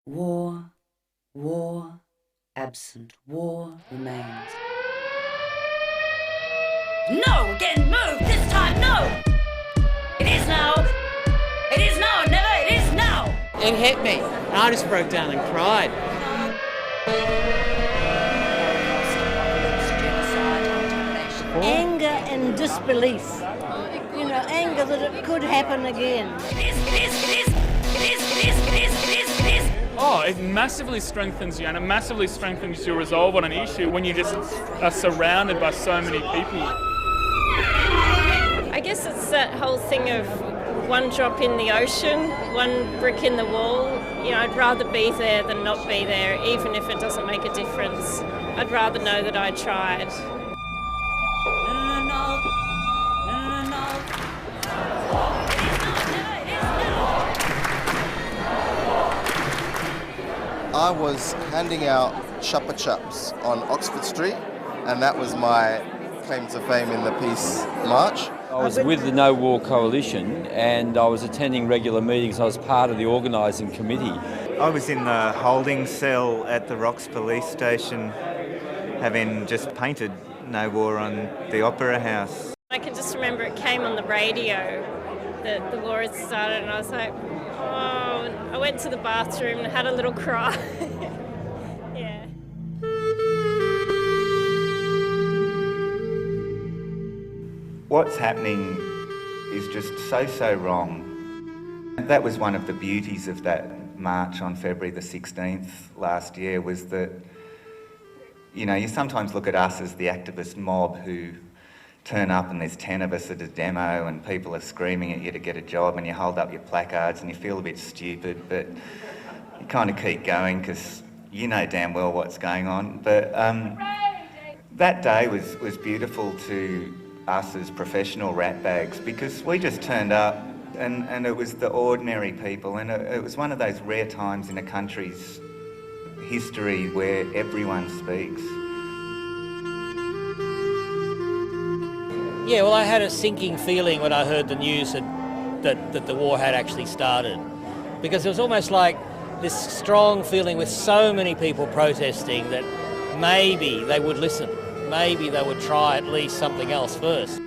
War, war, absent war remains. No! Again, move! This time, no! It is now! It is now! Never! It is now! It hit me, and I just broke down and cried. Anger and disbelief. You know, anger that it could happen again. Oh, it massively strengthens you, and it massively strengthens your resolve on an issue when you just are surrounded by so many people. I guess it's that whole thing of one drop in the ocean, one brick in the wall. You know, I'd rather be there than not be there, even if it doesn't make a difference. I'd rather know that I tried. I was handing out Chupa Chups on Oxford Street, and that was my claim to fame in the Peace March. I was with the No War Coalition and I was attending regular meetings. I was part of the organising committee. I was in the holding cell at the Rocks Police Station, having just painted No War on the Opera House. I can just remember it came on the radio that the war had started, and I was like, oh, I went to the bathroom and had a little cry. Yeah. What's happening is just so wrong. That was one of the beauties of that march on February the 16th last year, was that, you know, you sometimes look at us as the activist mob who turn up and there's 10 of us at a demo and people are screaming at you to get a job, and you hold up your placards and you feel a bit stupid, but you kind of keep going because you know damn well what's going on. But that day was beautiful to us as professional ratbags, because we just turned up and it was the ordinary people, and it was one of those rare times in a country's history where everyone speaks. Yeah, well, I had a sinking feeling when I heard the news that the war had actually started, because it was almost like this strong feeling with so many people protesting that maybe they would listen, maybe they would try at least something else first.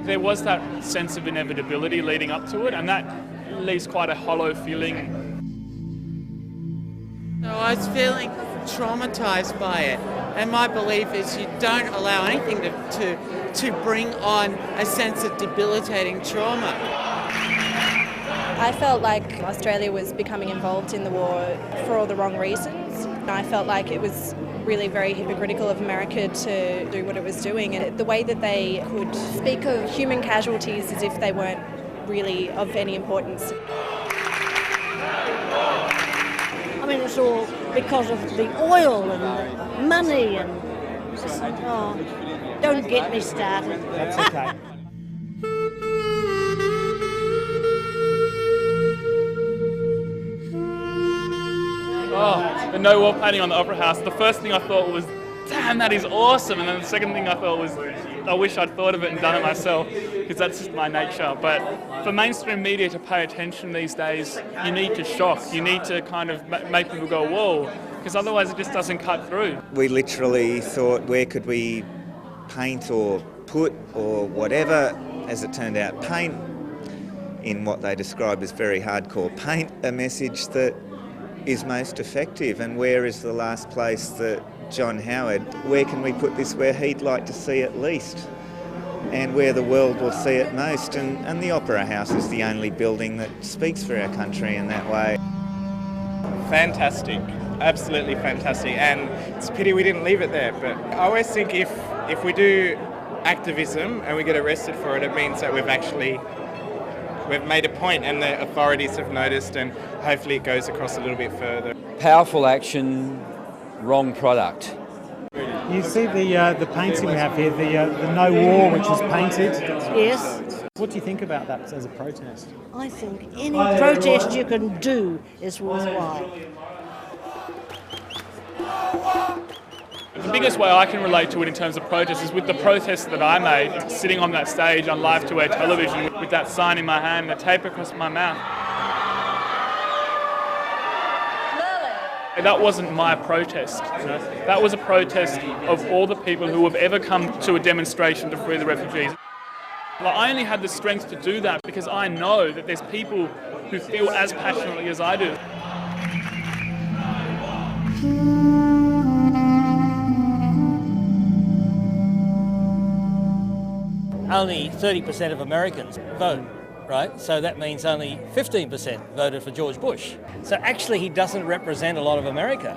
There was that sense of inevitability leading up to it, and that leaves quite a hollow feeling. So I was feeling traumatised by it, and my belief is you don't allow anything to bring on a sense of debilitating trauma. I felt like Australia was becoming involved in the war for all the wrong reasons. I felt like it was really very hypocritical of America to do what it was doing, and the way that they could speak of human casualties as if they weren't really of any importance. I mean, it's all because of the oil and the money and... Oh, don't get me started. That's okay. Oh, the No War painting on the Opera House, the first thing I thought was, damn, that is awesome. And then the second thing I thought was, I wish I'd thought of it and done it myself, because that's just my nature. But for mainstream media to pay attention these days, you need to shock. You need to kind of make people go, whoa, because otherwise it just doesn't cut through. We literally thought, where could we paint or put or whatever? As it turned out, paint in what they describe as very hardcore paint, a message that is most effective. And where is the last place that John Howard, where can we put this where he'd like to see it least and where the world will see it most? And the Opera House is the only building that speaks for our country in that way. Fantastic, absolutely fantastic, and it's a pity we didn't leave it there. But I always think if we do activism and we get arrested for it, it means that we've made a point and the authorities have noticed, and hopefully it goes across a little bit further. Powerful action, wrong product. You see the painting we have here, the No War, which is painted. Yes. What do you think about that as a protest? I think any protest you can do is worthwhile. The biggest way I can relate to it in terms of protest is with the protest that I made, sitting on that stage on live-to-air television with that sign in my hand and the tape across my mouth. That wasn't my protest. That was a protest of all the people who have ever come to a demonstration to free the refugees. I only had the strength to do that because I know that there's people who feel as passionately as I do. Only 30% of Americans vote, right? So that means only 15% voted for George Bush. So actually he doesn't represent a lot of America.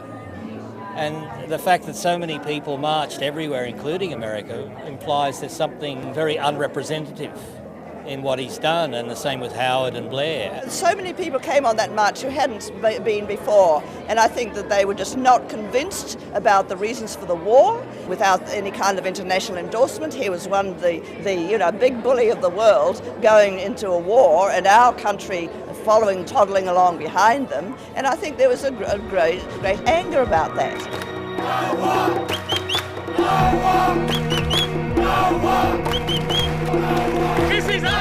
And the fact that so many people marched everywhere, including America, implies there's something very unrepresentative in what he's done, and the same with Howard and Blair. So many people came on that march who hadn't been before, and I think that they were just not convinced about the reasons for the war without any kind of international endorsement. Here was one, the big bully of the world going into a war, and our country toddling along behind them, and I think there was a great anger about that. No war! No war! No war! This is us!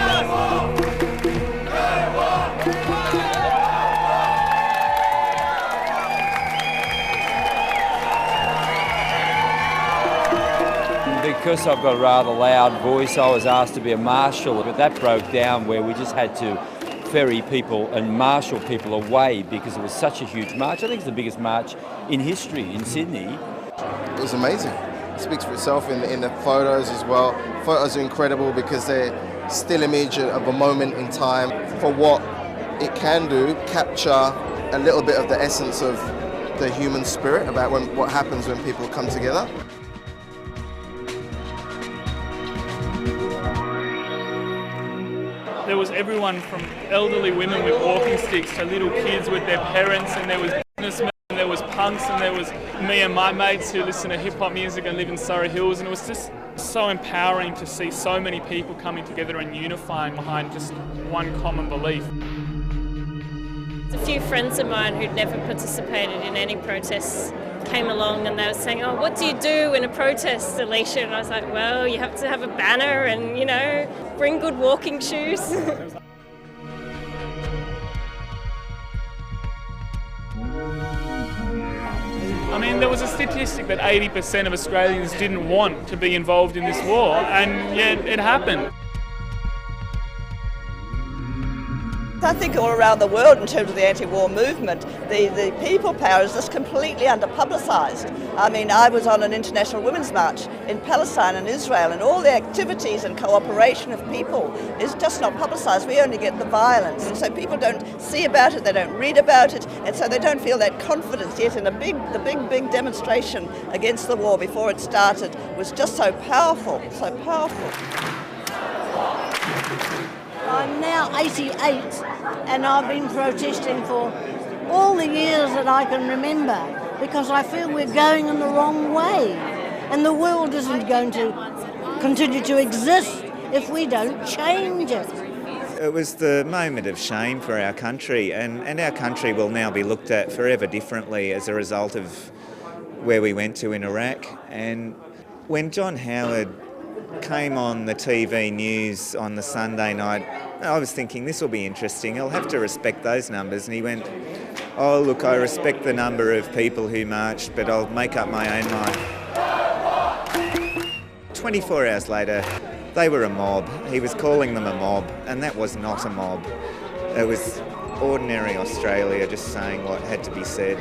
Because I've got a rather loud voice, I was asked to be a marshal, but that broke down where we just had to ferry people and marshal people away because it was such a huge march. I think it's the biggest march in history in Sydney. It was amazing. It speaks for itself in the photos as well. Photos are incredible because they're still image of a moment in time. For what it can do, capture a little bit of the essence of the human spirit about what happens when people come together. There was everyone from elderly women with walking sticks to little kids with their parents, and there was businessmen, and there was punks, and there was me and my mates who listen to hip-hop music and live in Surrey Hills, and it was just so empowering to see so many people coming together and unifying behind just one common belief. A few friends of mine who'd never participated in any protests came along and they were saying, "Oh, what do you do in a protest, Alicia?" And I was like, "Well, you have to have a banner and, bring good walking shoes." I mean, there was a statistic that 80% of Australians didn't want to be involved in this war, and yet it happened. I think all around the world in terms of the anti-war movement, the people power is just completely under-publicised. I mean, I was on an international women's march in Palestine and Israel, and all the activities and cooperation of people is just not publicised. We only get the violence, and so people don't see about it, they don't read about it, and so they don't feel that confidence yet. And the big demonstration against the war before it started was just so powerful, so powerful. I'm now 88 and I've been protesting for all the years that I can remember because I feel we're going in the wrong way and the world isn't going to continue to exist if we don't change it. It was the moment of shame for our country, and our country will now be looked at forever differently as a result of where we went to in Iraq. And when John Howard came on the TV news on the Sunday night, I was thinking this will be interesting, I'll have to respect those numbers. And he went, "Oh look, I respect the number of people who marched, but I'll make up my own mind." 24 hours later, they were a mob. He was calling them a mob, and that was not a mob. It was ordinary Australia just saying what had to be said.